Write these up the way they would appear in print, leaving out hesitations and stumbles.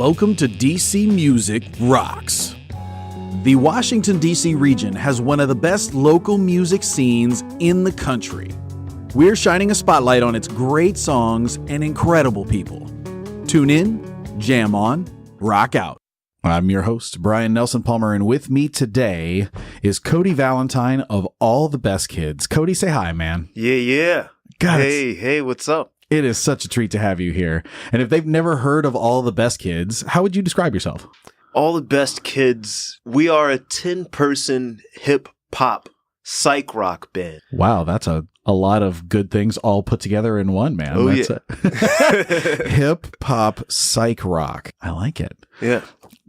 Welcome to DC Music Rocks. The Washington, D.C. region has one of the best local music scenes in the country. We're shining a spotlight on its great songs and incredible people. Tune in, jam on, rock out. I'm your host, Brian Nelson Palmer, and with me today is Cody Valentine of All the Best Kids. Cody, say hi, man. Yeah. God, Hey, what's up? It is such a treat to have you here. And if they've never heard of All the Best Kids, how would you describe yourself? All the Best Kids. We are a 10-person hip-hop psych rock band. Wow, that's a lot of good things all put together in one, man. Oh, that's hip-hop psych rock. I like it. Yeah.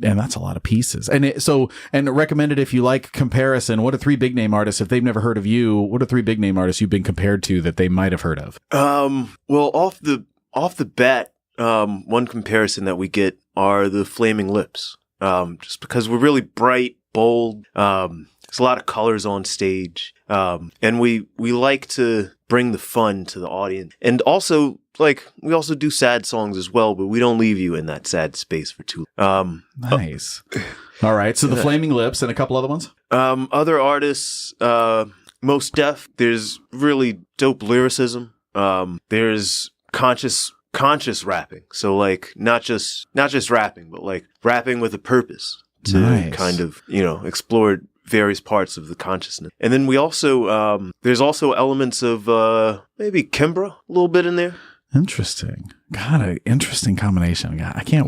And that's a lot of pieces. And recommended if you like comparison, what are three big name artists, if they've never heard of you, what are three big name artists you've been compared to that they might have heard of? Well, off the bat, one comparison that we get are the Flaming Lips. Just because we're really bright, bold, there's a lot of colors on stage. And we like to bring the fun to the audience. And also, we also do sad songs as well, but we don't leave you in that sad space for too long. Nice. All right. So the Flaming Lips and a couple other ones? Other artists, Most Def, there's really dope lyricism. There's conscious rapping. So not just rapping, but rapping with a purpose to kind of, explore various parts of the consciousness. And then we also, there's also elements of, maybe Kimbra a little bit in there. Interesting. God, an interesting combination. God, I can't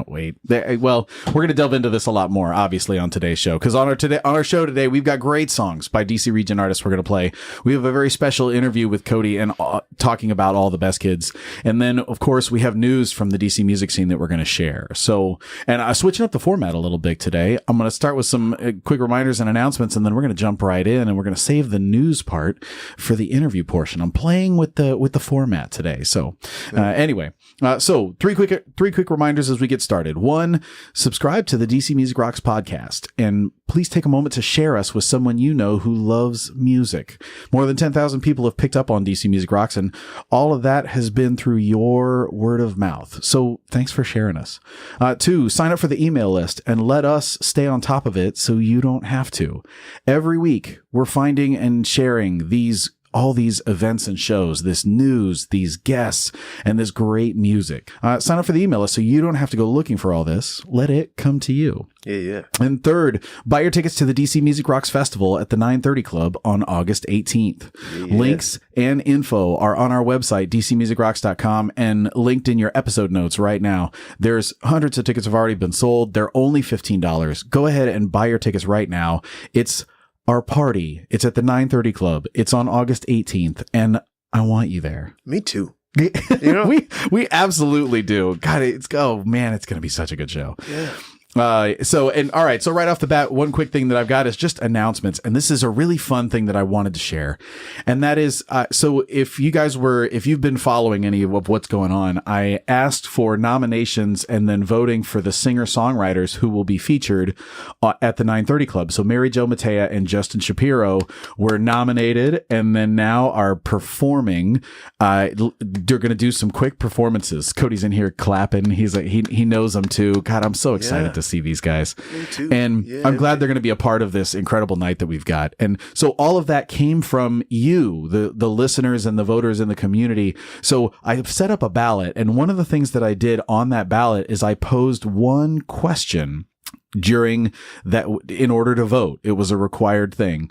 wait. Well, we're going to delve into this a lot more, obviously, on today's show. Because on our show today, we've got great songs by DC region artists we're going to play. We have a very special interview with Cody and talking about All the Best Kids. And then, of course, we have news from the DC music scene that we're going to share. So, and switching up the format a little bit today, I'm going to start with some quick reminders and announcements, and then we're going to jump right in, and we're going to save the news part for the interview portion. I'm playing with the format today. So, anyway, so three quick reminders as we get started. One, subscribe to the DC Music Rocks podcast, and please take a moment to share us with someone you know who loves music. More than 10,000 people have picked up on DC Music Rocks, and all of that has been through your word of mouth. So thanks for sharing us. Two, sign up for the email list and let us stay on top of it so you don't have to. Every week, we're finding and sharing all these events and shows, this news, these guests, and this great music. Sign up for the email list so you don't have to go looking for all this. Let it come to you. Yeah. And third, buy your tickets to the DC Music Rocks Festival at the 930 Club on August 18th. Yeah. Links and info are on our website, dcmusicrocks.com, and linked in your episode notes right now. There's hundreds of tickets have already been sold. They're only $15. Go ahead and buy your tickets right now. It's our party. It's at the 930 Club. It's on August 18th, and I want you there. Me too. We absolutely do. God, it's going to be such a good show. Yeah. So right off the bat, one quick thing that I've got is just announcements. And this is a really fun thing that I wanted to share. And that is, so if you've been following any of what's going on, I asked for nominations and then voting for the singer-songwriters who will be featured at the 930 Club. So Mary Jo Matea and Justin Shapiro were nominated and then now are performing. They're going to do some quick performances. Cody's in here clapping. He's like, he knows them too. God, I'm so excited to see these guys. Me too. And I'm glad they're going to be a part of this incredible night that we've got. And so all of that came from you, the listeners and the voters in the community. So I've set up a ballot. And one of the things that I did on that ballot is I posed one question during that in order to vote. It was a required thing.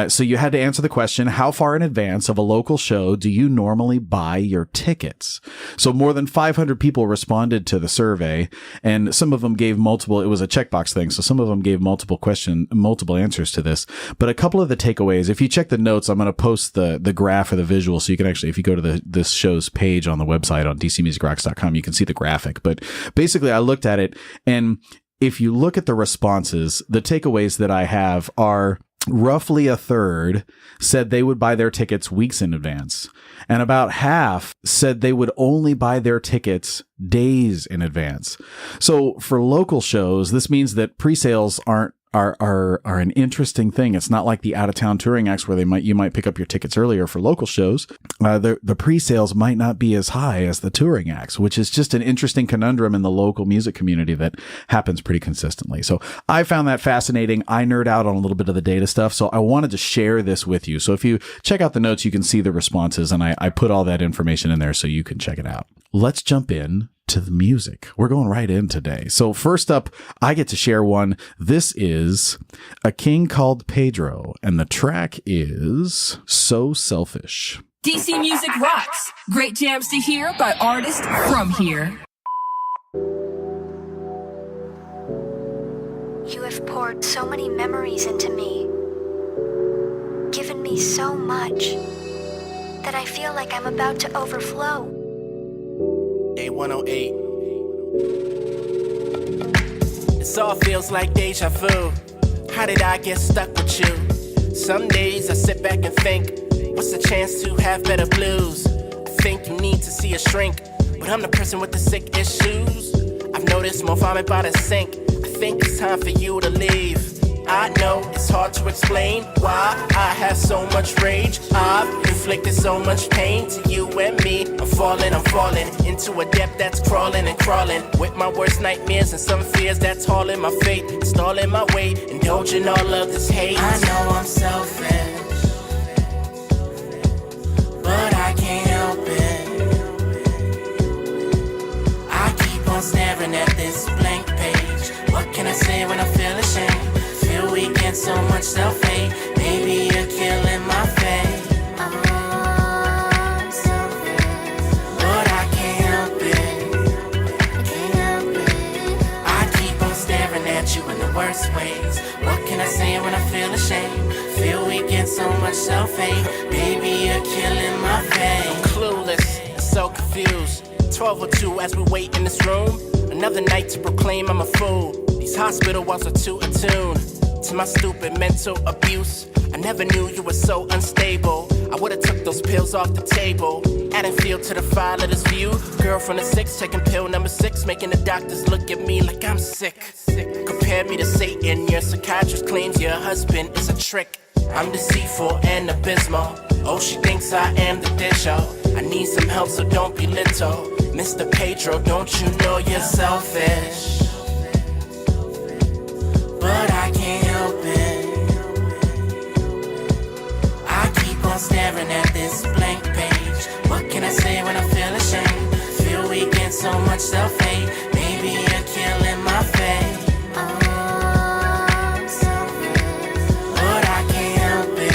So you had to answer the question, how far in advance of a local show do you normally buy your tickets? So more than 500 people responded to the survey, and some of them gave multiple, it was a checkbox thing. So some of them gave multiple answers to this, but a couple of the takeaways, if you check the notes, I'm going to post the graph or the visual. So you can actually, if you go to this show's page on the website on dcmusicrocks.com, you can see the graphic, but basically I looked at it, and if you look at the responses, the takeaways that I have are roughly a third said they would buy their tickets weeks in advance, and about half said they would only buy their tickets days in advance. So for local shows, this means that pre-sales aren't are an interesting thing. It's not like the out of town touring acts where you might pick up your tickets earlier for local shows. The pre-sales might not be as high as the touring acts, which is just an interesting conundrum in the local music community that happens pretty consistently. So I found that fascinating. I nerd out on a little bit of the data stuff, so I wanted to share this with you. So if you check out the notes, you can see the responses, and I put all that information in there so you can check it out. Let's jump in to the music. We're going right in today. So first up, I get to share one. This is A King Called Pedro, and the track is So Selfish. DC Music rocks. Great jams to hear by artists from here. You have poured so many memories into me, given me so much, that I feel like I'm about to overflow. A108. This all feels like deja vu. How did I get stuck with you? Some days I sit back and think, what's the chance to have better blues? I think you need to see a shrink, but I'm the person with the sick issues. I've noticed more vomit by the sink. I think it's time for you to leave. I know it's hard to explain why I have so much rage. I've inflicted so much pain to you and me. I'm falling into a depth that's crawling and crawling. With my worst nightmares and some fears that's hauling my fate, stalling my weight, indulging all of this hate. I know I'm selfish, but I can't help it. I keep on staring at this blank page. What can I say when I feel ashamed? Feel weak and so much self-hate. Maybe you're killing my faith. I'm selfish, but I can't help it. I keep on staring at you in the worst ways. What can I say when I feel ashamed? Feel weak and so much self-hate. Baby, you're killing my faith. I'm clueless and so confused. 12:02 as we wait in this room. Another night to proclaim I'm a fool. These hospital walls are too attuned to my stupid mental abuse. I never knew you were so unstable. I would've took those pills off the table. Adding fuel to the fire, let us view. Girl from the 6, taking pill number 6, making the doctors look at me like I'm sick. Compare me to Satan, your psychiatrist claims your husband is a trick. I'm deceitful and abysmal. Oh, she thinks I am the disho. I need some help, so don't be little. Mr. Pedro, don't you know you're selfish? But I can't help it. I keep on staring at this blank page. What can I say when I feel ashamed? Feel weak and so much self-hate. Maybe you're killing my faith. I'm selfish, but I can't help it.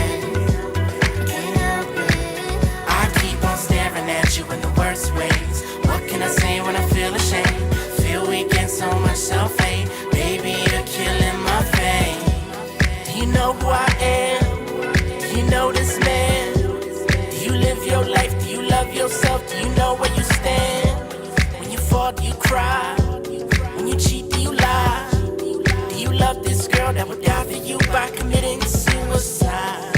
I keep on staring at you in the worst ways. What can I say when I feel ashamed? Feel weak and so much self-hate. Baby, you're killing my faith. Do you know who I am? Do you know this man? Do you live your life? Do you love yourself? Do you know where you stand? When you fall, do you cry? When you cheat, do you lie? Do you love this girl that would die for you by committing suicide?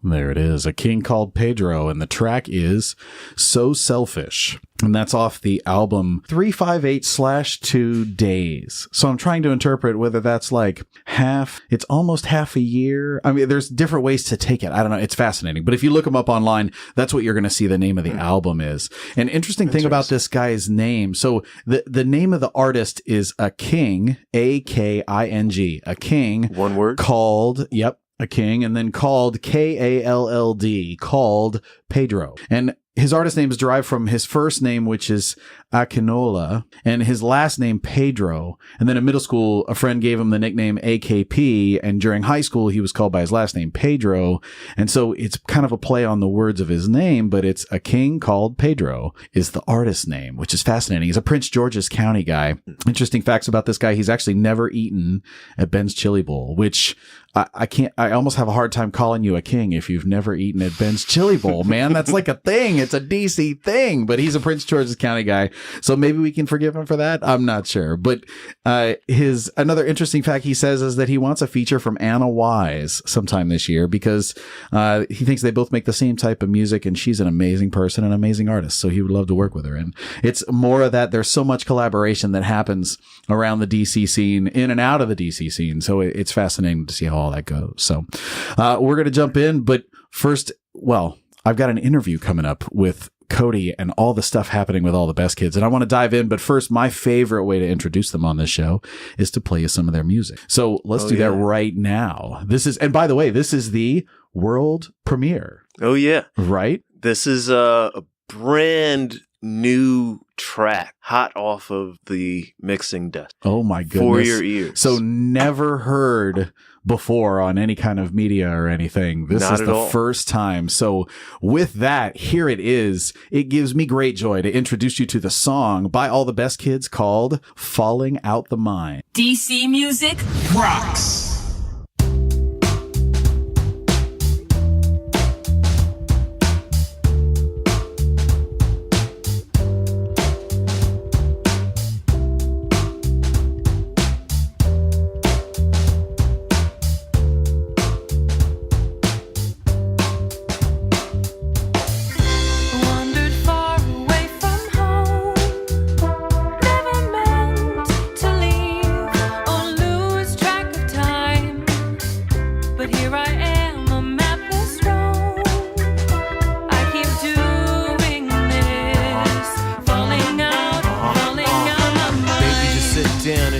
There it is, A King Called Pedro, and the track is So Selfish. And that's off the album 358/2 Days. So I'm trying to interpret whether that's like it's almost half a year. I mean, there's different ways to take it. I don't know. It's fascinating. But if you look them up online, that's what you're going to see the name of the album is. An interesting thing about this guy's name. So the name of the artist is A King, A-K-I-N-G, A King. One word? Called, yep. A King, and then called K-A-L-L-D, called Pedro. And his artist name is derived from his first name, which is Akinola, and his last name, Pedro. And then in middle school, a friend gave him the nickname AKP, and during high school, he was called by his last name, Pedro. And so it's kind of a play on the words of his name, but it's A King Called Pedro is the artist name, which is fascinating. He's a Prince George's County guy. Interesting facts about this guy. He's actually never eaten at Ben's Chili Bowl, which I almost have a hard time calling you a king if you've never eaten at Ben's Chili Bowl, man. That's like a thing. It's a DC thing, but he's a Prince George's County guy. So maybe we can forgive him for that. I'm not sure. But another interesting fact he says is that he wants a feature from Anna Wise sometime this year because he thinks they both make the same type of music and she's an amazing person, an amazing artist. So he would love to work with her. And it's more of that. There's so much collaboration that happens around the DC scene, in and out of the DC scene. So it's fascinating to see how all that goes. So we're going to jump in. But first, well, I've got an interview coming up with Cody and all the stuff happening with All the Best Kids. And I want to dive in. But first, my favorite way to introduce them on this show is to play you some of their music. So let's do that right now. And by the way, this is the world premiere. Oh, yeah. Right? This is a brand new track, hot off of the mixing desk. Oh, my goodness. For your ears. So never heard before on any kind of media or anything. This is the first time. So with that, here it is. It gives me great joy to introduce you to the song by All the Best Kids called Falling Out the Mind. DC music rocks.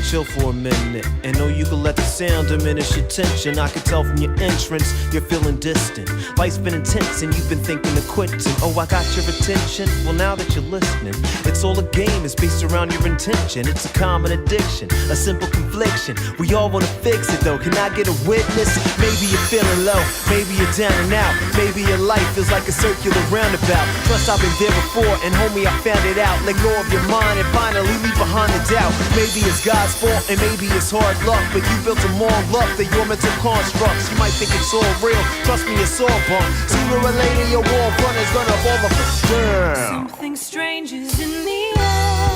Chill for a minute and know you can let the sound diminish your tension. I can tell from your entrance you're feeling distant. Life's been intense and you've been thinking of quitting. Oh, I got your attention. Well, now that you're listening, it's all a game. It's based around your intention. It's a common addiction, a simple confliction. We all wanna fix it though. Can I get a witness? Maybe you're feeling low, maybe you're down and out. Maybe your life feels like a circular roundabout. Trust I've been there before and homie I found it out. Let go of your mind and finally leave behind the doubt. Maybe it's God's fault and maybe it's hard luck, but you built them on luck, that your mental constructs. You might think it's all real, trust me, it's all bunk. Sooner or later your wall front is gonna fall the down. Something strange is in the air.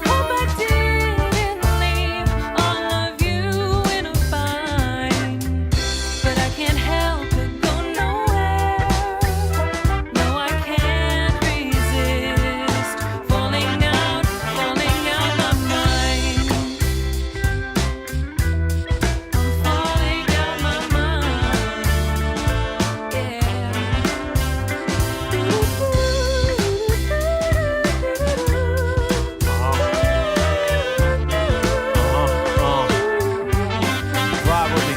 Hope I didn't leave all of you in a bind, but I can't help but go nowhere. No, I can't resist falling out my mind. I'm falling out my mind, yeah. Ride with me,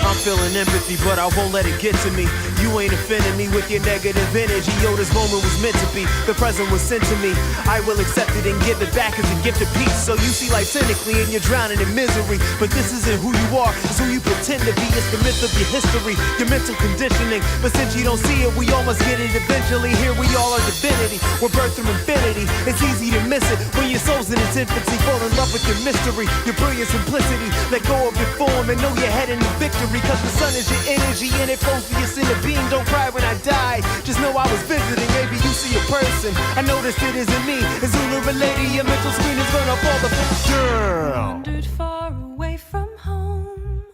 I'm feeling empathy, but I won't let it get to me. You ain't offending me with your negative energy. Yo, this moment was meant to be. The present was sent to me. I will accept it and give it back as a gift of peace. So you see life cynically and you're drowning in misery. But this isn't who you are, it's who you pretend to be. It's the myth of your history, your mental conditioning. But since you don't see it, we all must get it eventually. Here we all are divinity, we're birth from infinity. It's easy to miss it when your soul's in its infancy. Fall in love with your mystery, your brilliant simplicity. Let go of your form and know you're heading to victory. Cause the sun is your energy and it flows to your inner being. Don't cry when I die, just know I was visiting. Maybe you see a person, I noticed it isn't me. And sooner or later your mental screen is gonna fall the down. Wandered far away from home,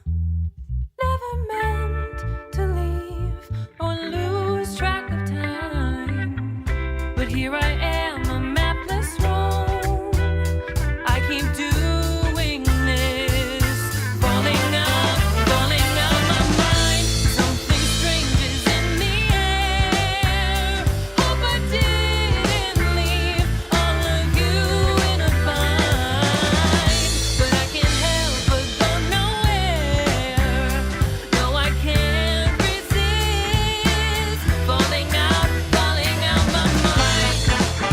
never meant to leave or lose track of time. But here I am, a mapless roam. I keep doing this, falling out my mind. Something strange is in the air. Hope I didn't leave all of you in a bind, but I can't help but go nowhere. No, I can't resist falling out my mind.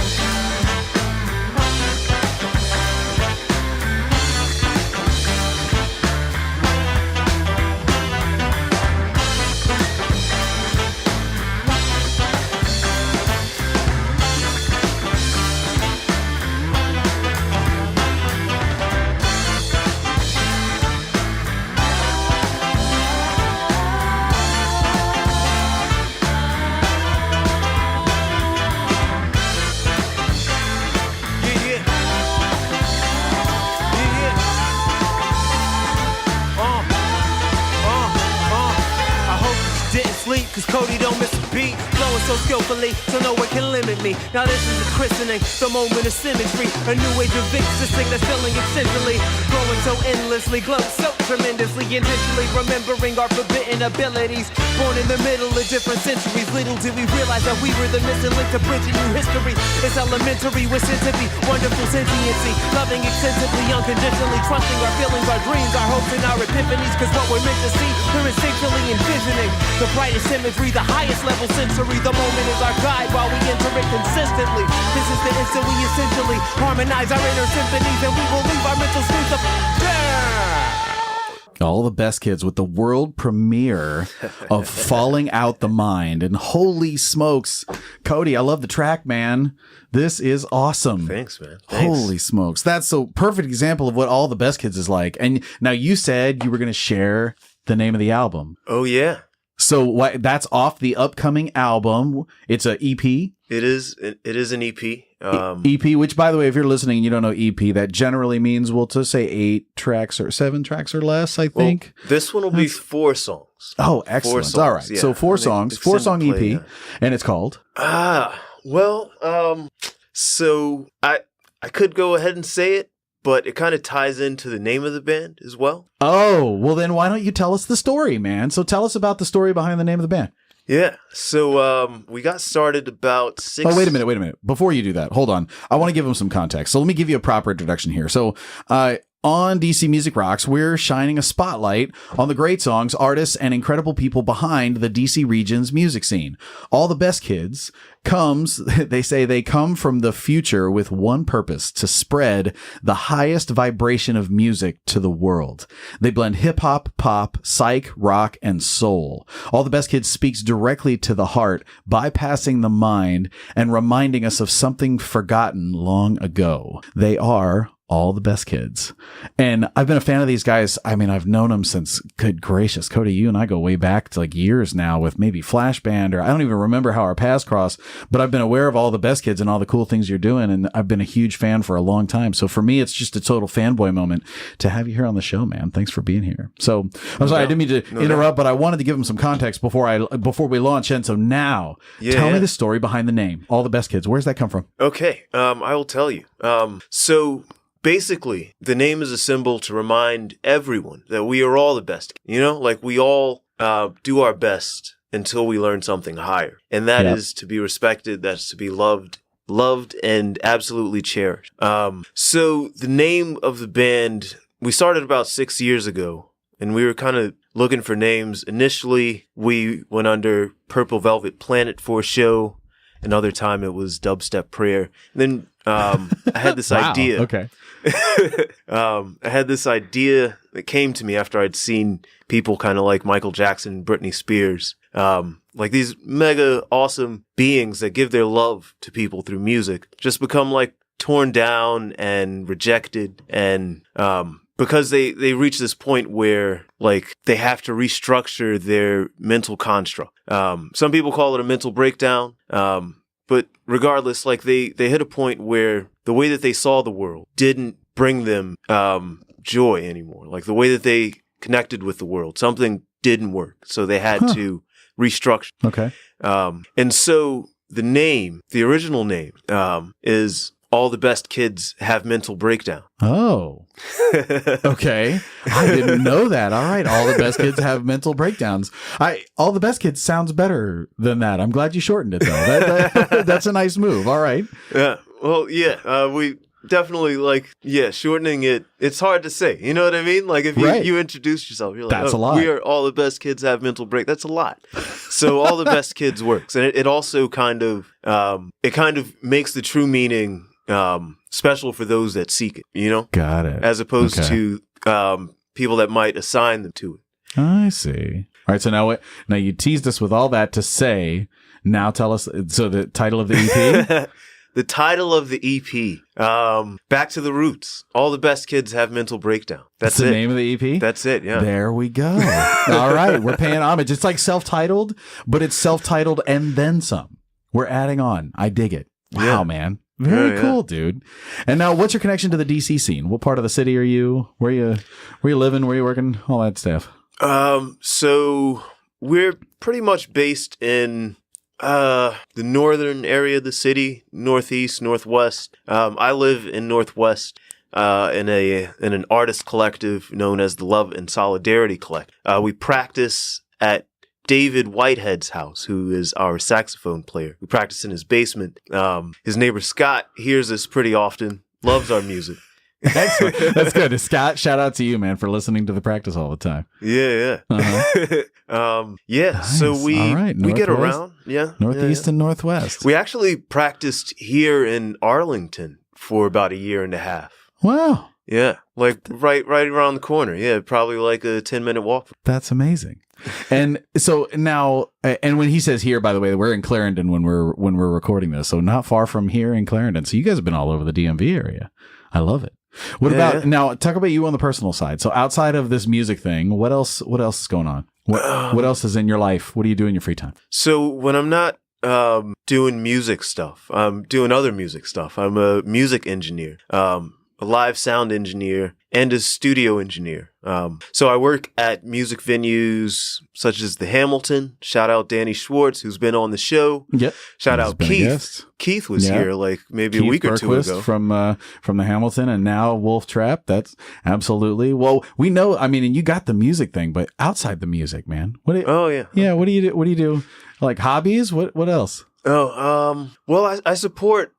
Cause Cody don't miss a beat, flowing so skillfully, so no one can limit me. Now this is a christening, the moment of symmetry, a new age of existing that's filling essentially, growing so endlessly, glow so tremendously, intentionally remembering our forbidden abilities. Born in the middle of different centuries, little did we realize that we were the missing link to bridging new history. It's elementary, we're sent to be wonderful sentiency, loving extensively, unconditionally, trusting our feelings, our dreams, our hopes, and our epiphanies. Cause what we're meant to see, we're instinctually envisioning the brightest imagery, the highest level sensory. The moment is our guide while we enter it consistently. This is the instant we essentially harmonize our inner symphonies, and we will leave our mental streets of All the Best Kids with the world premiere of Falling Out the Mind. And holy smokes, Cody, I love the track, man. This is awesome. Thanks, man. Thanks. Holy smokes. That's a perfect example of what All the Best Kids is like. And now you said you were going to share the name of the album. Oh, yeah. So that's off the upcoming album. It's a EP. It is an EP. EP, which, by the way, if you're listening and you don't know EP, that generally means, we'll just say 8 tracks or 7 tracks or less, I think. Well, this one will be 4 songs. Oh, excellent. 4 songs, all right. yeah. So 4 songs, 4-song EP, yeah. And it's called? So I could go ahead and say it, but it kind of ties into the name of the band as well. Oh, well then why don't you tell us the story, man? So tell us about the story behind the name of the band. Yeah. So we got started about 6... Oh, wait a minute. Before you do that, hold on. I want to give them some context. So let me give you a proper introduction here. So on DC Music Rocks, we're shining a spotlight on the great songs, artists, and incredible people behind the DC region's music scene. All the Best Kids they say they come from the future with one purpose: to spread the highest vibration of music to the world. They blend hip hop, pop, psych, rock, and soul. All the Best Kids speaks directly to the heart, bypassing the mind and reminding us of something forgotten long ago. They are All the Best Kids. And I've been a fan of these guys. I mean, I've known them since, good gracious, Cody, you and I go way back to like years now with maybe Flash Band, or I don't even remember how our paths crossed, but I've been aware of All the Best Kids and all the cool things you're doing. And I've been a huge fan for a long time. So for me, it's just a total fanboy moment to have you here on the show, man. Thanks for being here. So I'm sorry, I didn't mean to interrupt, but I wanted to give them some context before we launch in. So now tell me the story behind the name, All the Best Kids. Where's that come from? Okay. I will tell you. So basically, the name is a symbol to remind everyone that we are all the best. You know, like we all do our best until we learn something higher. And that is to be respected, that's to be loved and absolutely cherished. So the name of the band, we started about 6 years ago, and we were kind of looking for names. Initially, we went under Purple Velvet Planet for a show. Another time it was Dubstep Prayer. And then I had this idea. Okay. I had this idea that came to me after I'd seen people kind of like Michael Jackson and Britney Spears, like these mega awesome beings that give their love to people through music, just become like torn down and rejected, and because they reach this point where like they have to restructure their mental construct. Some people call it a mental breakdown. But regardless, like they hit a point where the way that they saw the world didn't bring them joy anymore. Like the way that they connected with the world, something didn't work. So they had to restructure. Okay. And so the original name, is All the Best Kids Have Mental Breakdown. Oh, okay. I didn't know that. All right. All the Best Kids Have Mental Breakdowns. All the Best Kids sounds better than that. I'm glad you shortened it though. That's a nice move. All right. Yeah. Well, yeah. We definitely shortening it. It's hard to say. You know what I mean? Like if you introduce yourself, you're like, that's a lot. We are All the Best Kids Have Mental Break. That's a lot. So All the Best Kids works. And it also kind of makes the true meaning special for those that seek it, you know? Got it. As opposed to people that might assign them to it. I see. All right. So now you teased us with all that to say, now tell us, so the title of the EP? The title of the EP, Back to the Roots. All the Best Kids Have Mental Breakdown. That's the name of the EP? That's it, yeah. There we go. All right. We're paying homage. It's like self-titled, but it's self-titled and then some. We're adding on. I dig it. Wow, man. Very cool, dude. And now, what's your connection to the DC scene? What part of the city are you? Where you living? Where you working? All that stuff. So we're pretty much based in the northern area of the city, northeast, northwest. I live in northwest. In an artist collective known as the Love and Solidarity Collective. We practice at David Whitehead's house, who is our saxophone player. We practice in his basement. His neighbor Scott hears us pretty often, loves our music. Excellent. That's good. Scott, shout out to you, man, for listening to the practice all the time. Yeah. Uh-huh. Yeah. Nice. So we get Northwest. around. Yeah. Northeast yeah. and Northwest. We actually practiced here in Arlington for about a year and a half. Wow. Yeah, like right around the corner. Yeah, probably like a 10-minute walk. That's amazing. And so now, and when he says here, by the way, we're in Clarendon when we're recording this, so not far from here in Clarendon. So you guys have been all over the DMV area. I love it. What about now? Talk about you on the personal side. So outside of this music thing, what else is going on? What else is in your life? What do you do in your free time? So when I'm not doing music stuff, I'm doing other music stuff. I'm a music engineer. A live sound engineer and a studio engineer. So I work at music venues such as the Hamilton. Shout out Danny Schwartz, who's been on the show. Yep. Shout He's out been a Keith. guest. Keith was Yeah. here like maybe Keith a week or two Berquist ago. from the Hamilton, and now Wolf Trap. That's absolutely. Well, we know. I mean, and you got the music thing, but outside the music, man. Oh yeah. Yeah. What do you do? What do you do? Like hobbies? What else? Oh, well, I support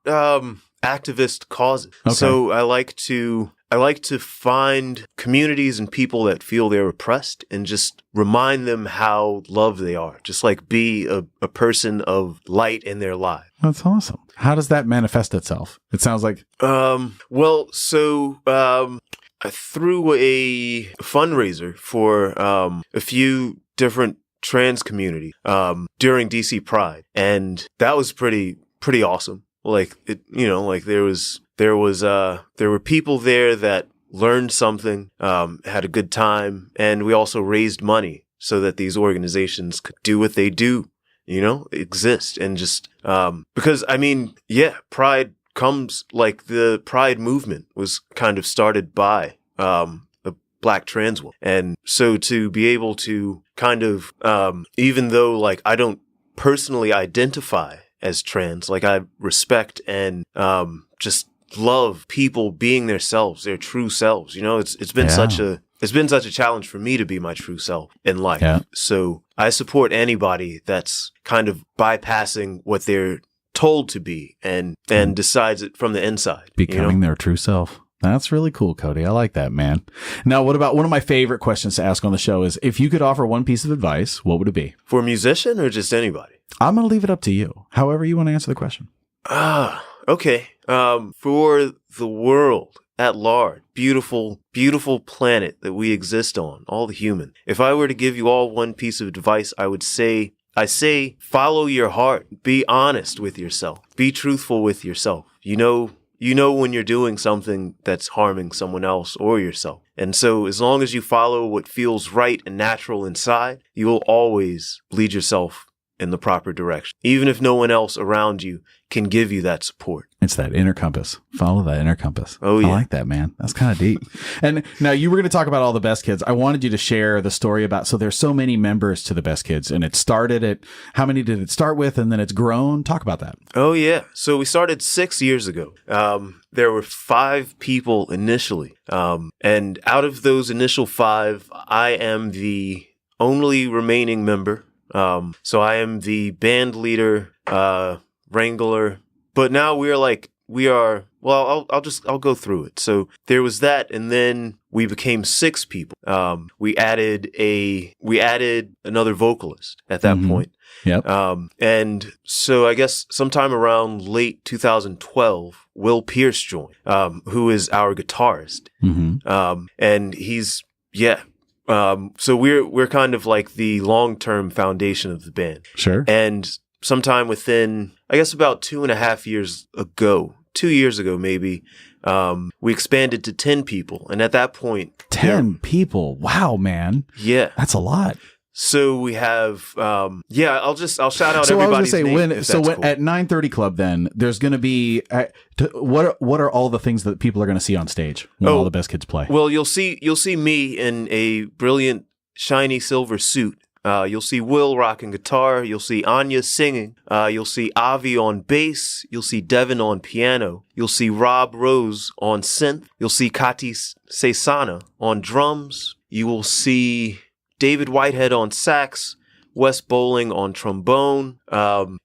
activist causes. Okay. So I like to find communities and people that feel they're oppressed and just remind them how loved they are. Just like be a person of light in their lives. That's awesome. How does that manifest itself? It sounds like Well, so I threw a fundraiser for a few different trans community during DC Pride, and that was pretty awesome. Like it, like there were people there that learned something, had a good time, and we also raised money so that these organizations could do what they do, exist, and just because Pride comes, like the Pride movement was kind of started by a Black trans woman, and so to be able to kind of even though like I don't personally identify as trans, like I respect and just love people being themselves, their true selves. It's been such a challenge for me to be my true self in life. Yeah. So I support anybody that's kind of bypassing what they're told to be and decides it from the inside. becoming their true self. That's really cool, Cody. I like that, man. Now, what about one of my favorite questions to ask on the show is if you could offer one piece of advice, what would it be? For a musician or just anybody? I'm going to leave it up to you. However you want to answer the question. Okay. For the world at large, beautiful, beautiful planet that we exist on, all the human. If I were to give you all one piece of advice, I say, follow your heart. Be honest with yourself. Be truthful with yourself. You know when you're doing something that's harming someone else or yourself. And so as long as you follow what feels right and natural inside, you will always lead yourself in the proper direction, even if no one else around you can give you that support. It's that inner compass. Follow that inner compass. Oh, yeah. I like that, man. That's kind of deep. And now you were going to talk about all the Best Kids. I wanted you to share the story about, so there's so many members to the Best Kids, and it started at, how many did it start with? And then it's grown. Talk about that. Oh, yeah. So we started 6 years ago. There were 5 people initially. And out of those initial 5, I am the only remaining member. So I am the band leader, wrangler, but now I'll go through it. So there was that, and then we became 6 people. We added another vocalist at that point. Yep. And so I guess sometime around late 2012, Will Pierce joined, who is our guitarist. Mm-hmm. And he's, so we're kind of like the long-term foundation of the band. Sure. And sometime within, I guess about 2.5 years ago, 2 years ago maybe, we expanded to 10 people. And at that point, 10 people. Wow, man. Yeah. That's a lot. So we have, I'll shout out So I was everybody's going name. to say, at 9:30 Club, then there's going to be what are all the things that people are going to see on stage when all the Best Kids play? Well, you'll see me in a brilliant, shiny silver suit, You'll see Will rocking guitar. You'll see Anya singing. You'll see Avi on bass. You'll see Devin on piano. You'll see Rob Rose on synth. You'll see Kati Sesana on drums. You will see David Whitehead on sax. Wes Bowling on trombone.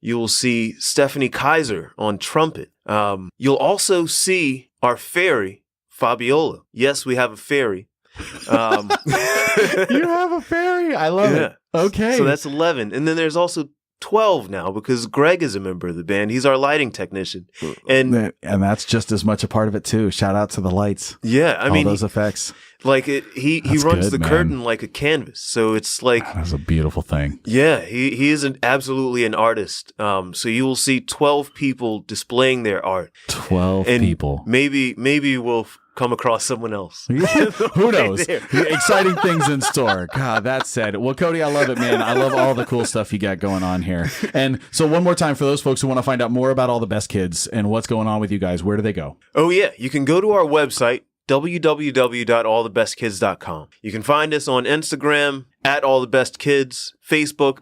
You will see Stephanie Kaiser on trumpet. You'll also see our fairy, Fabiola. Yes, we have a fairy. You have a fairy. I love it. Okay. So that's 11. And then there's also 12 now because Greg is a member of the band. He's our lighting technician. And that's just as much a part of it too. Shout out to the lights. Yeah, I mean, all those effects. Like he runs the curtain like a canvas. So it's like that's a beautiful thing. Yeah, he is absolutely an artist. So you will see 12 people displaying their art. 12 people. Maybe we'll come across someone else. Who knows? Exciting things in store. God, that said. Well, Cody, I love it, man. I love all the cool stuff you got going on here. And so one more time for those folks who want to find out more about All the Best Kids and what's going on with you guys, where do they go? Oh, yeah. You can go to our website, www.allthebestkids.com. You can find us on Instagram at allthebestkids, Facebook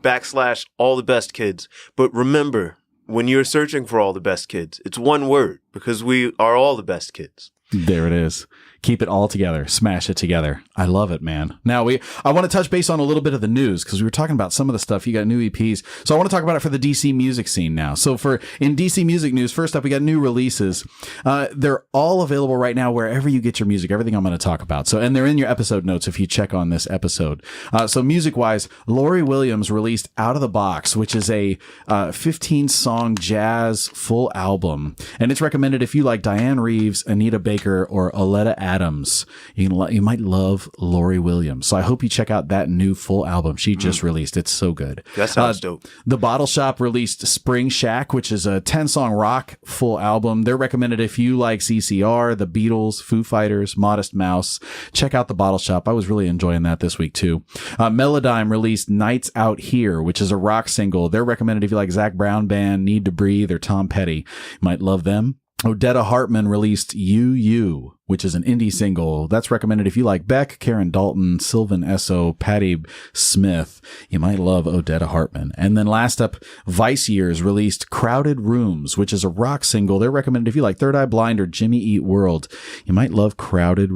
/allthebestkids. But remember, when you're searching for All the Best Kids, it's one word because we are all the best kids. There it is. Keep it all together. Smash it together. I love it, man. Now, I want to touch base on a little bit of the news because we were talking about some of the stuff. You got new EPs. So I want to talk about it for the DC music scene now. So in DC music news, first up, we got new releases. They're all available right now wherever you get your music, everything I'm going to talk about. So, and they're in your episode notes if you check on this episode. So music-wise, Lori Williams released Out of the Box, which is a 15-song jazz full album. And it's recommended if you like Diane Reeves, Anita Baker, or Oleta Adams. You might love Lori Williams. So I hope you check out that new full album she just released. It's so good. That sounds dope. The Bottle Shop released Spring Shack, which is a 10-song rock full album. They're recommended if you like CCR, The Beatles, Foo Fighters, Modest Mouse. Check out The Bottle Shop. I was really enjoying that this week too. Melodyne released Nights Out Here, which is a rock single. They're recommended if you like Zach Brown Band, Need to Breathe, or Tom Petty. You might love them. Odetta Hartman released You, which is an indie single. That's recommended if you like Beck, Karen Dalton, Sylvan Esso, Patty Smith. You might love Odetta Hartman. And then last up, Vice Years released Crowded Rooms, which is a rock single. They're recommended if you like Third Eye Blind or Jimmy Eat World. You might love Crowded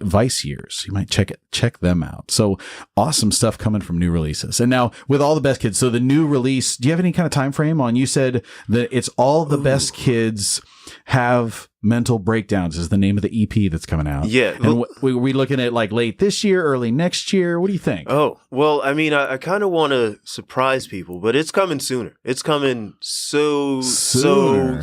Vice Years. You might check them out. So awesome stuff coming from new releases. And now with All the Best Kids, so the new release, do you have any kind of time frame on? You said that it's All the Best Kids Have Mental Breakdowns is the name of the EP that's coming out. Yeah. And we looking at like late this year, early next year? What do you think? Oh, well, I mean, I kind of want to surprise people, but it's coming sooner. It's coming so soon.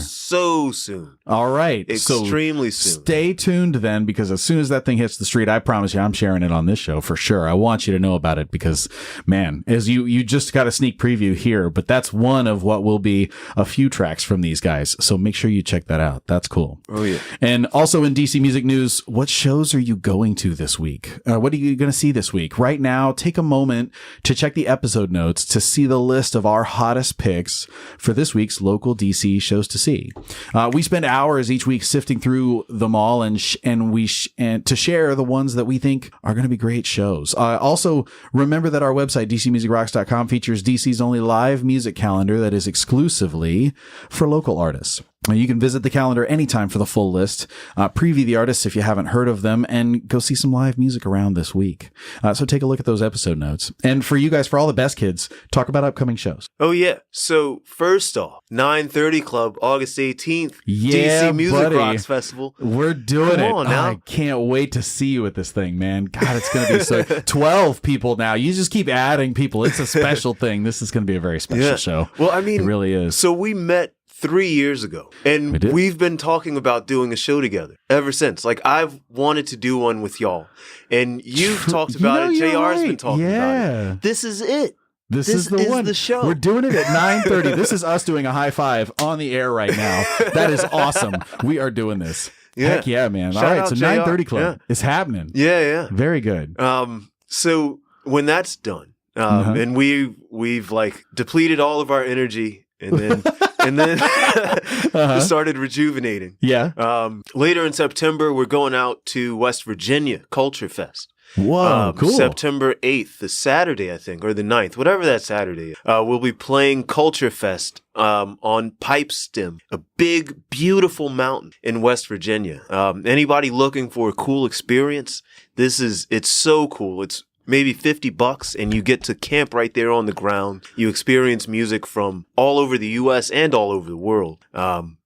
All right. Extremely soon. Stay tuned then, because as soon as that thing hits the street, I promise you I'm sharing it on this show for sure. I want you to know about it because, man, as you just got a sneak preview here, but that's one of what will be a few tracks from these guys. So make sure you check that out. That's cool. Oh, yeah. And also in DC Music News, what shows are you going to this week? What are you going to see this week? Right now, take a moment to check the episode notes to see the list of our hottest picks for this week's local DC shows to see. We spend hours each week sifting through them all and to share the ones that we think are going to be great shows. Also, remember that our website, dcmusicrocks.com, features DC's only live music calendar that is exclusively for local artists. You can visit the calendar anytime for the full list, preview the artists if you haven't heard of them, and go see some live music around this week. So take a look at those episode notes. And for you guys, for All the Best Kids, talk about upcoming shows. Oh, yeah. So first off, 930 Club, August 18th, yeah, DC Music buddy. Rocks Festival. We're doing Come it. on now. I can't wait to see you at this thing, man. God, it's going to be so 12 people now. You just keep adding people. It's a special thing. This is going to be a very special show. Well, I mean, it really is. So we met 3 years ago, and we've been talking about doing a show together ever since. Like, I've wanted to do one with y'all, and you've talked about it. JR's been talking about it. This is it. This is the one. The show. We're doing it at 9:30. This is us doing a high five on the air right now. That is awesome. We are doing this. Yeah. Heck yeah, man. Shout all right, out so JR. 9:30 Club. Yeah. It's happening. Yeah. Very good. So when that's done, and we've like depleted all of our energy, and then we started rejuvenating. Yeah. Later in September, we're going out to West Virginia Culture Fest. Whoa, cool. September 8th, the Saturday, I think, or the 9th, whatever that Saturday is. We'll be playing Culture Fest on Pipestem, a big, beautiful mountain in West Virginia. Anybody looking for a cool experience? It's so cool. It's maybe $50 and you get to camp right there on the ground. You experience music from all over the US and all over the world. And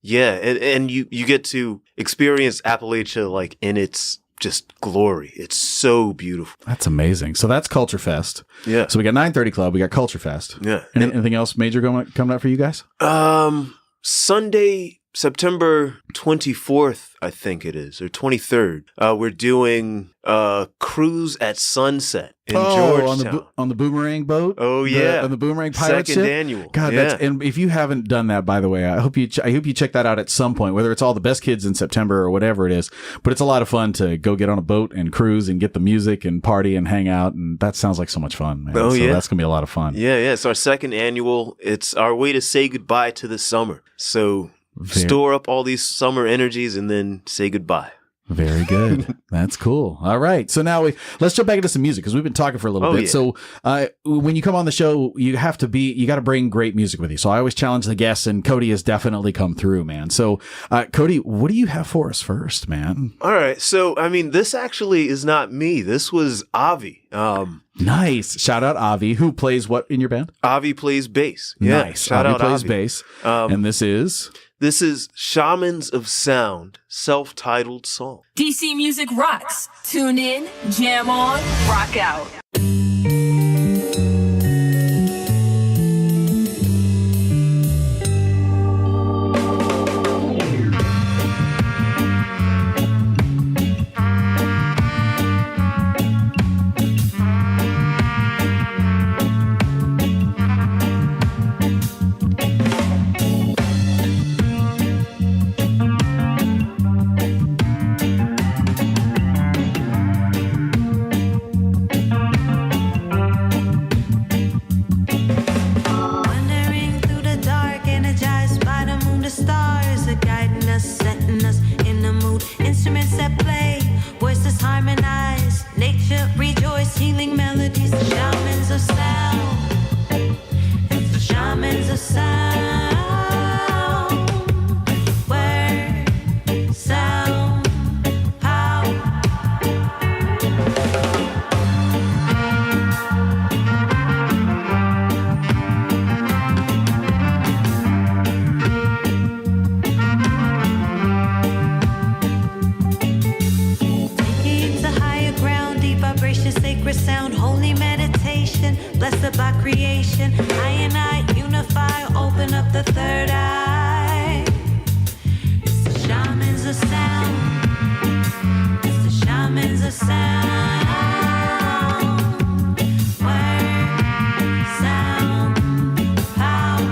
you get to experience Appalachia like in its just glory. It's so beautiful. That's amazing. So that's Culture Fest. Yeah. So we got 9:30 Club, we got Culture Fest. Yeah. Anything else major coming up for you guys? Sunday, September 24th, I think it is, or 23rd. We're doing a cruise at sunset in Georgetown. on the boomerang boat. Oh yeah, on the boomerang pirate second ship. annual. God, yeah. and if you haven't done that, by the way, I hope you check that out at some point. Whether it's all the best kids in September or whatever it is, but it's a lot of fun to go get on a boat and cruise and get the music and party and hang out, and that sounds like so much fun, man. Oh so yeah, that's gonna be a lot of fun. Yeah, it's our second annual. It's our way to say goodbye to the summer. So store up all these summer energies and then say goodbye. Very good. That's cool. All right. So now let's jump back into some music because we've been talking for a little bit. Yeah. So when you come on the show, you got to bring great music with you. So I always challenge the guests, and Cody has definitely come through, man. So Cody, what do you have for us first, man? All right. So, I mean, this actually is not me. This was Avi. Nice. Shout out Avi, who plays what in your band? Avi plays bass. Yeah. Nice. Shout Avi out plays Avi. bass. And this is... This is Shamans of Sound, self-titled song. DC Music rocks. Tune in, jam on, rock out. Wandering through the dark, energized by the moon, the stars are guiding us, setting us in the mood. Instruments that play, voices harmonize, nature rejoice, healing melodies. The shamans of sound, it's the shamans of sound. Word, sound, power. Taking to higher ground, deep vibration, sacred sound, holy meditation, blessed by creation. I and I unify, open up the third eye. It's the shamans of sound. It's the shamans of sound. Word, sound, power.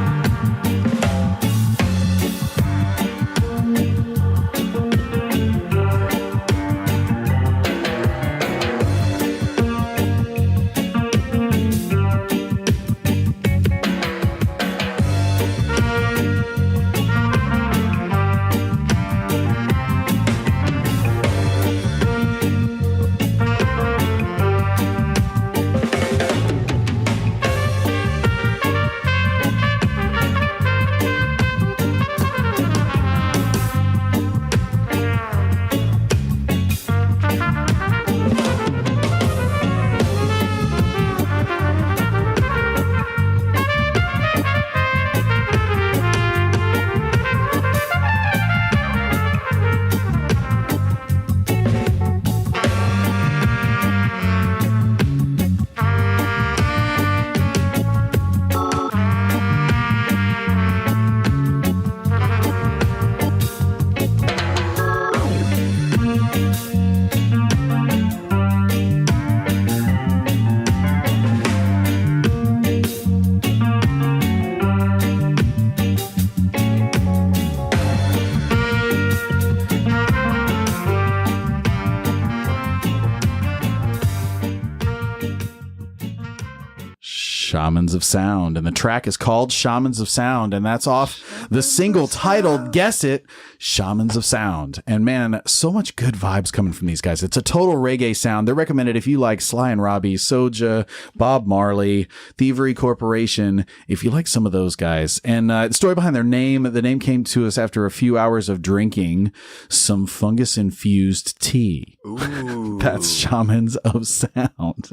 Shamans of Sound, and the track is called Shamans of Sound, and that's off the single titled, guess it, Shamans of Sound. And man, so much good vibes coming from these guys. It's a total reggae sound. They're recommended if you like Sly and Robbie, Soja, Bob Marley, Thievery Corporation, if you like some of those guys. And the story behind their name, the name came to us after a few hours of drinking some fungus-infused tea. Ooh. That's Shamans of Sound.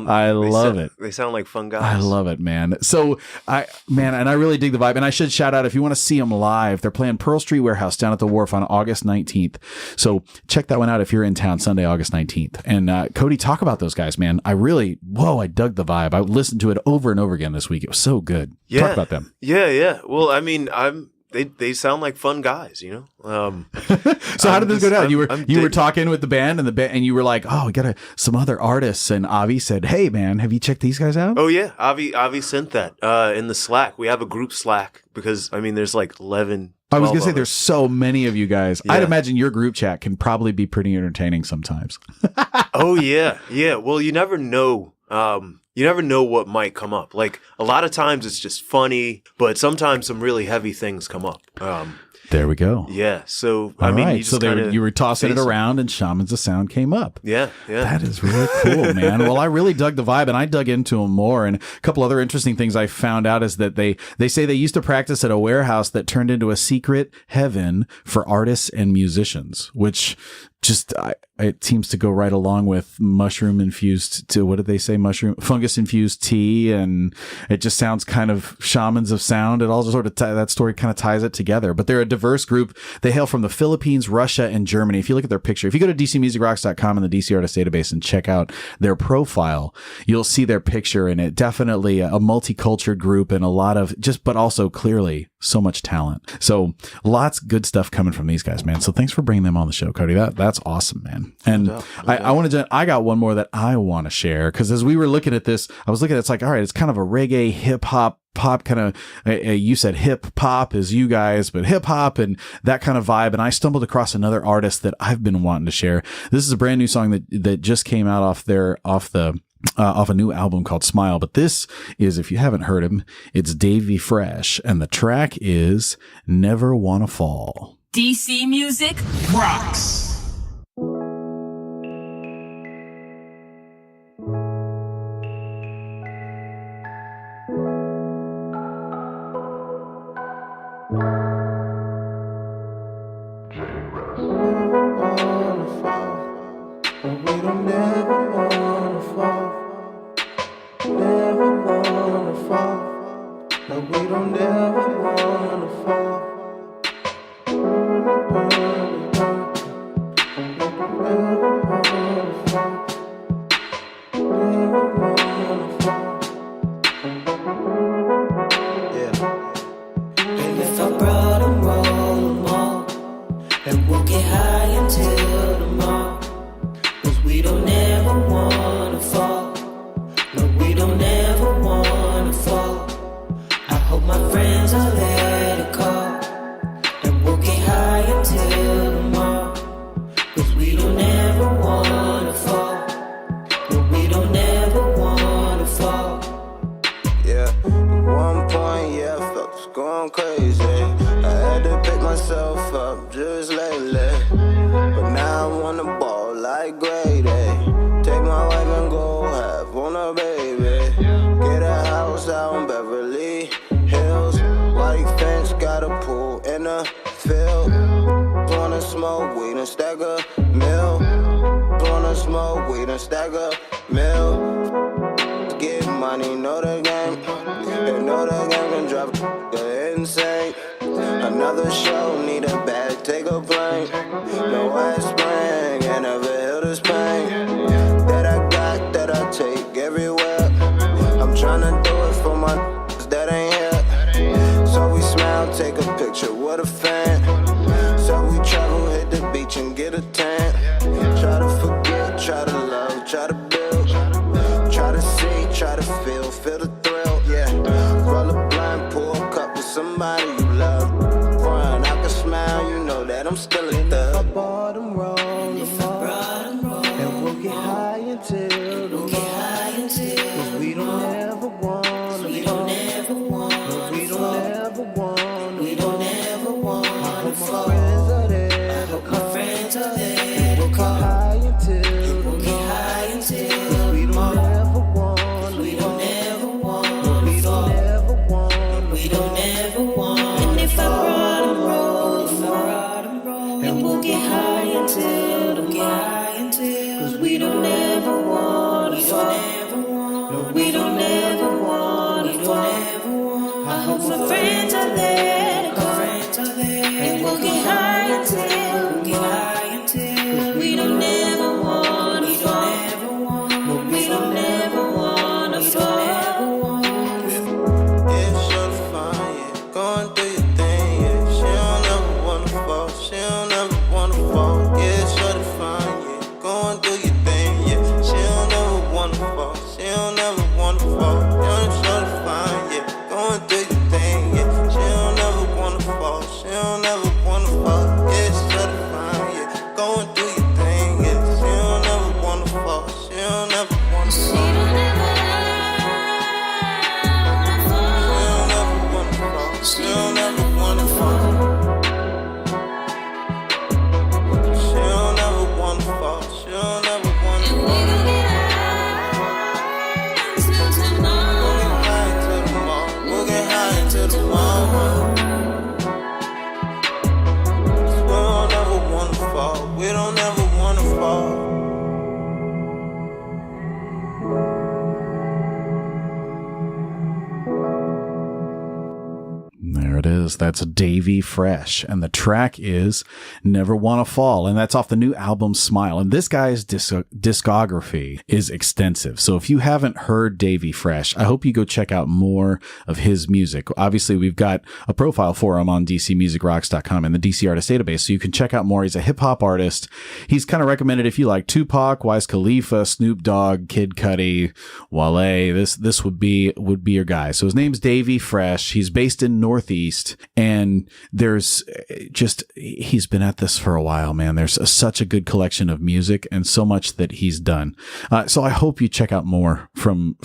I love it. They sound like fun guys. I love it, man. So and I really dig the vibe. And I should shout out, if you want to see them live, they're playing Pearl Street Warehouse down at the Wharf on August 19th. So check that one out if you're in town Sunday, August 19th. And Cody, talk about those guys, man. I dug the vibe. I listened to it over and over again this week. It was so good. Yeah. Talk about them. Yeah. Well, I mean, they sound like fun guys, you know? So how did this go down? You were talking with the band and you were like, oh, we got some other artists. And Avi said, hey man, have you checked these guys out? Oh yeah. Avi sent that, in the Slack. We have a group Slack because I mean, there's like 11. I was going to say there's so many of you guys. Yeah. I'd imagine your group chat can probably be pretty entertaining sometimes. Oh yeah. Yeah. Well, you never know. You never know what might come up. Like a lot of times it's just funny, but sometimes some really heavy things come up. There we go. Yeah. So, I mean, you just you were tossing it around and Shamans of Sound came up. Yeah. That is really cool, man. Well, I really dug the vibe and I dug into them more. And a couple other interesting things I found out is that they say they used to practice at a warehouse that turned into a secret heaven for artists and musicians, which it seems to go right along with fungus infused tea. And it just sounds kind of Shamans of Sound. It all sort of that story kind of ties it together, but they're a diverse group. They hail from the Philippines, Russia, and Germany. If you look at their picture, if you go to dcmusicrocks.com in the DC Artist Database and check out their profile, you'll see their picture in it. Definitely a multicultural group and a lot of but also clearly so much talent. So lots of good stuff coming from these guys, man. So thanks for bringing them on the show, Cody. That's awesome, man. And I got one more that I want to share, because as we were looking at this, I was looking at it's like, all right, it's kind of a reggae hip hop pop kind of, you said hip pop is you guys, but hip hop and that kind of vibe. And I stumbled across another artist that I've been wanting to share. This is a brand new song that just came out off a new album called Smile. But this is, if you haven't heard him, it's Davey Fresh, and the track is Never Wanna Fall. DC Music rocks. We don't ever want until, don't get high until, 'cause we don't ever wanna fall. No, we don't ever wanna fall. I hope my friends are there to call. And we'll get high until, we don't ever wanna fall. No, we don't ever wanna fall. Yeah, sure to find, yeah. Go and do your thing, yeah. She don't ever wanna fall. She don't ever wanna fall. Yeah, sure to find, yeah. Go and do your thing, yeah. She don't ever wanna fall. She don't ever wanna fall. Yeah, sure to find, yeah. Go and do your thing, yeah. She don't ever wanna fall. She don't ever wanna fall. Yeah, sure to find, yeah. Go and do your thing, yeah. She don't ever wanna fall. She don't ever wanna fall. She don't ever wanna fall. She don't ever wanna fall. She don't ever wanna fall. She don't ever wanna fall. We'll get high until tomorrow. We'll get high until tomorrow. We don't ever wanna fall. We don't ever wanna fall. There it is. That's Davey Fresh. And the track is Never Wanna Fall. And that's off the new album Smile. And this guy's discography is extensive. So if you haven't heard Davey Fresh, I hope you go check out more of his music. Obviously, we've got a profile for him on dcmusicrocks.com and the DC Artist Database. So you can check out more. He's a hip hop artist. He's kind of recommended if you like Tupac, Wiz Khalifa, Snoop Dogg, Kid Cudi, Wale. This would be your guy. So his name's Davey Fresh. He's based in Northeast, and there's just, he's been at this for a while, man. There's such a good collection of music and so much that he's done. So I hope you check out more from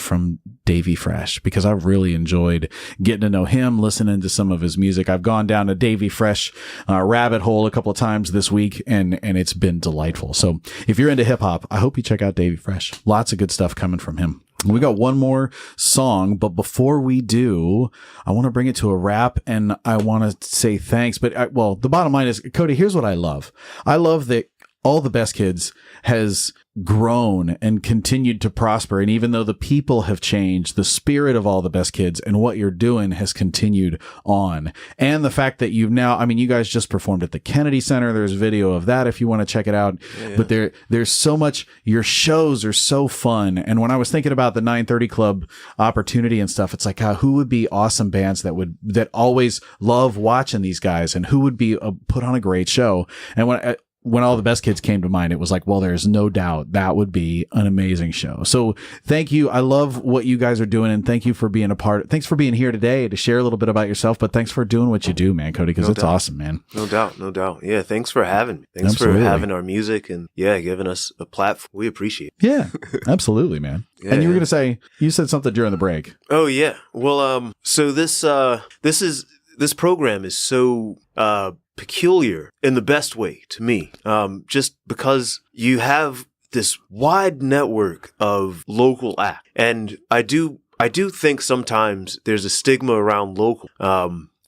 Davey Fresh, because I really enjoyed getting to know him, listening to some of his music. I've gone down a Davey Fresh rabbit hole a couple of times this week, and it's been delightful. So if you're into hip hop, I hope you check out Davey Fresh. Lots of good stuff coming from him. We got one more song, but before we do, I want to bring it to a wrap, and I want to say thanks. But the bottom line is, Cody, here's what I love. I love that All the Best Kids has grown and continued to prosper. And even though the people have changed, the spirit of All the Best Kids and what you're doing has continued on. And the fact that you've now, I mean, you guys just performed at the Kennedy Center. There's video of that if you want to check it out. Yeah. But there's so much, your shows are so fun. And when I was thinking about the 930 Club opportunity and stuff, it's like, who would be awesome bands that always love watching these guys, and who would be put on a great show. And when All the Best Kids came to mind, it was like, well, there's no doubt that would be an amazing show. So thank you. I love what you guys are doing, and thank you for being thanks for being here today to share a little bit about yourself, but thanks for doing what you do, man, Cody, because it's awesome, man. No doubt. Yeah, thanks for having me. Thanks Absolutely. For having our music and, giving us a platform. We appreciate it. Yeah, absolutely, man. Yeah, and you were going to say, you said something during the break. Oh, yeah. Well, so this program is so peculiar in the best way to me, just because you have this wide network of local acts. And I do think sometimes there's a stigma around local,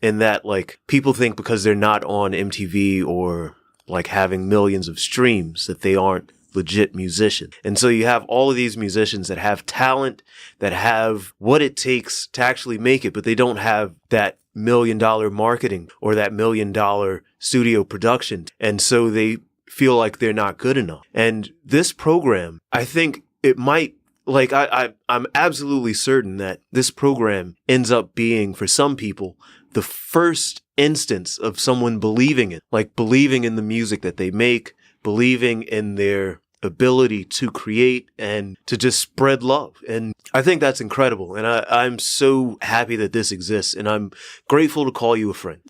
in that, like, people think because they're not on MTV or like having millions of streams that they aren't legit musicians. And so you have all of these musicians that have talent, that have what it takes to actually make it, but they don't have that $1 million marketing or that $1 million studio production. And so they feel like they're not good enough. And this program, I think it might, like, I'm absolutely certain that this program ends up being, for some people, the first instance of someone believing it, like believing in the music that they make, believing in their ability to create and to just spread love. And I think that's incredible. And I'm so happy that this exists, and I'm grateful to call you a friend.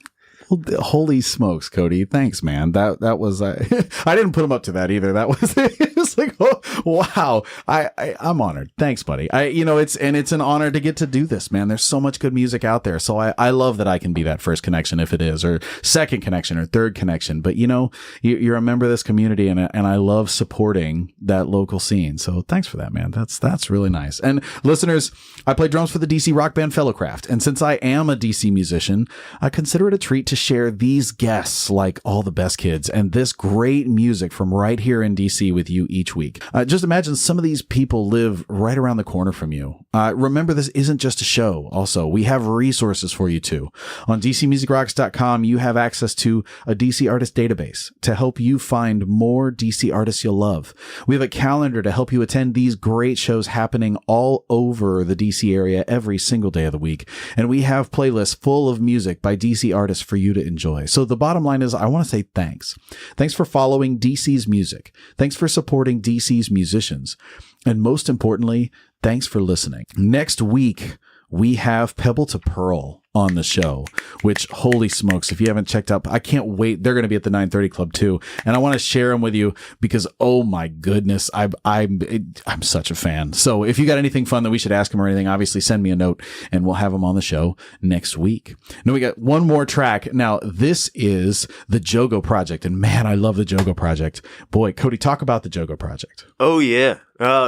Well, holy smokes, Cody. Thanks, man. That was, I didn't put him up to that either. That was, it was like, oh, wow. I'm honored. Thanks, buddy. It's an honor to get to do this, man. There's so much good music out there. So I love that I can be that first connection, if it is, or second connection or third connection. But you're a member of this community, and I love supporting that local scene. So thanks for that, man. That's really nice. And listeners, I play drums for the DC rock band Fellowcraft. And since I am a DC musician, I consider it a treat to share these guests like All the Best Kids and this great music from right here in DC with you each week. Just imagine some of these people live right around the corner from you. Remember, this isn't just a show. Also, we have resources for you too. On DCMusicRocks.com, you have access to a DC artist database to help you find more DC artists you'll love. We have a calendar to help you attend these great shows happening all over the DC area every single day of the week. And we have playlists full of music by DC artists for you to enjoy. So the bottom line is, I want to say thanks. Thanks for following DC's music. Thanks for supporting DC's musicians. And most importantly, thanks for listening. Next week, we have Pebble to Pearl on the show, which, holy smokes, if you haven't checked out, I can't wait. They're going to be at the 930 Club too. And I want to share them with you because, oh my goodness, I'm such a fan. So if you got anything fun that we should ask them or anything, obviously send me a note and we'll have them on the show next week. Now we got one more track. Now this is the Jogo Project. And man, I love the Jogo Project. Boy, Cody, talk about the Jogo Project. Oh yeah.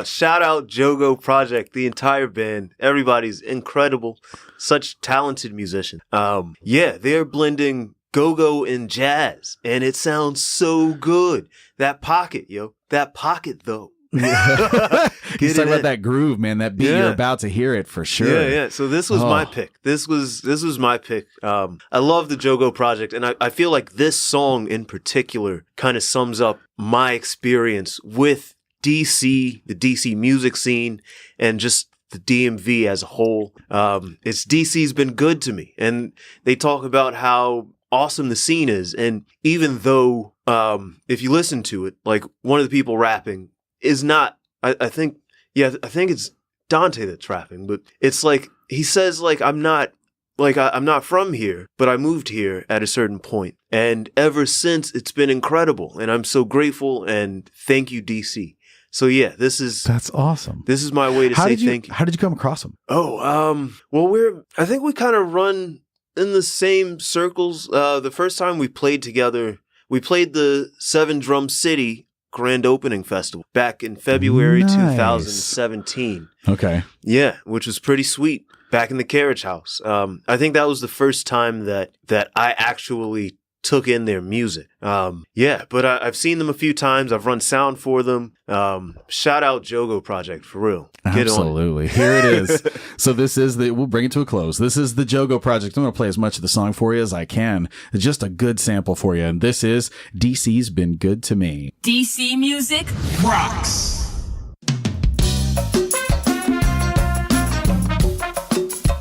Shout out Jogo Project, the entire band. Everybody's incredible. Such talented musician. They're blending go-go and jazz, and it sounds so good. That pocket, though. He's talking about that groove, man. That beat, you're about to hear it for sure. Yeah. So this was my pick. This was my pick. I love the Jogo Project, and I feel like this song in particular kind of sums up my experience with DC, the DC music scene, and just the DMV as a whole. DC's been good to me, and they talk about how awesome the scene is. And even though, if you listen to it, like one of the people rapping is not, I think it's Dante that's rapping, but it's like, he says like, I'm not from here, but I moved here at a certain point. And ever since, it's been incredible. And I'm so grateful, and thank you, DC. So yeah, that's awesome. This is my way to say thank you. How did you come across them? I think we kind of run in the same circles. The first time we played together, we played the 7 Drum City Grand Opening Festival back in February 2017. Okay. Yeah, which was pretty sweet. Back in the Carriage House. I think that was the first time that I actually took in their music. But I've seen them a few times. I've run sound for them. Shout out Jogo Project, for real. Get Absolutely. Here it is. So we'll bring it to a close. This is the Jogo Project. I'm going to play as much of the song for you as I can. It's just a good sample for you. And this is DC's Been Good to Me. DC music rocks.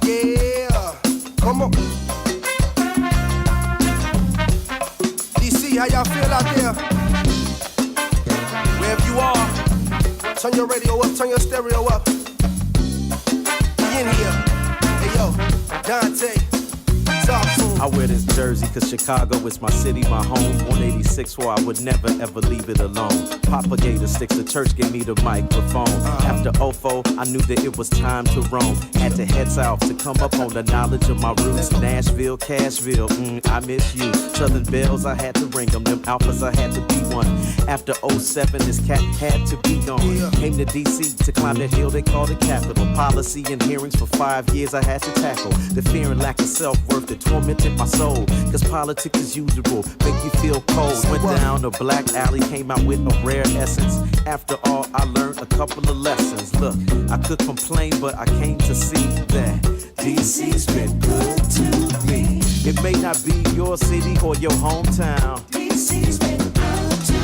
Yeah, come on. How y'all feel out there? Wherever you are, turn your radio up, turn your stereo up. Be in here. Hey yo, Dante. I wear this jersey cause Chicago is my city, my home. 186 where I would never ever leave it alone. Papa gave the sticks, the church gave me the microphone. After OFO, I knew that it was time to roam. Had to head south to come up on the knowledge of my roots. Nashville, Cashville, I miss you. Southern bells, I had to ring them. Them alphas, I had to be one. After 07, this cat had to be gone. Came to DC to climb that hill they call the Capitol. Policy and hearings for 5 years I had to tackle. The fear and lack of self-worth that tormented my soul. Cause politics as usual make you feel cold. Went down a black alley, came out with a rare essence. After all, I learned a couple of lessons. Look, I could complain, but I came to see that DC's been good to me. It may not be your city or your hometown. DC's been good to me.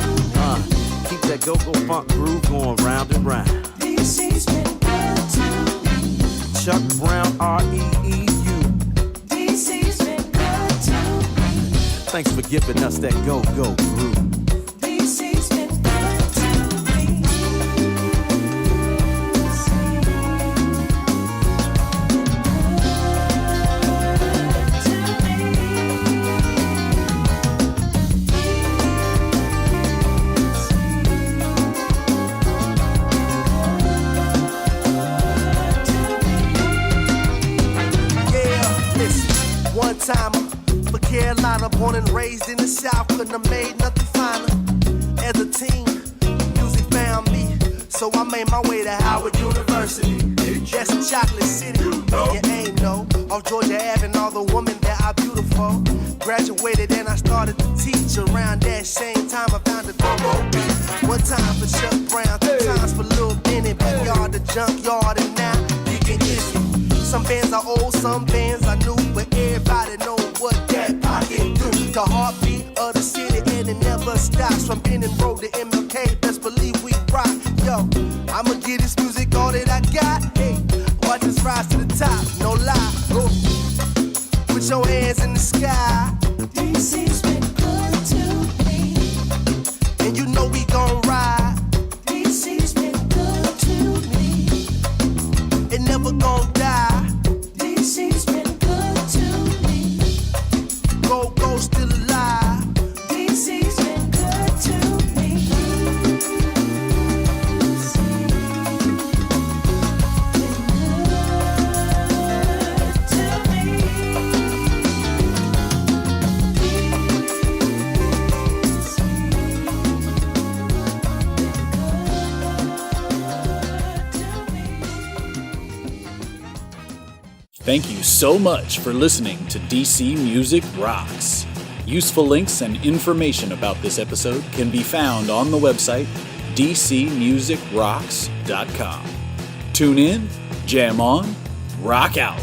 Keep that go-go funk groove going round and round. DC's been good to me. Chuck Brown, R-E-E-U. DC's been good to me. Thanks for giving us that go-go groove. DC's been good to me. in the South, couldn't have made nothing finer. As a teen, music found me, so I made my way to Howard University. That's in Chocolate City, you ain't know. Off Georgia Ave and all the women that are beautiful. Graduated and I started to teach. Around that same time I found a go-go beat. One time for Chuck Brown, 2 times for Lil Benny. Backyard, the junkyard, and now you can get it. Some bands are old, some bands are new, but everybody know what that pocket do. The heartbeat of the city and it never stops. From Benning Road to MLK, best believe we rock. Yo, I'ma get this music all that I got. Hey, watch us rise to the top, no lie. Go. Put your hands in the sky. DC's been good to me. And you know we gon' ride. DC's been good to me. It never gon' die. DC's been good to me. Go, go, still alive. DC's been good to me. Thank you so much for listening to DC Music Rocks. Useful links and information about this episode can be found on the website dcmusicrocks.com. Tune in, jam on, rock out.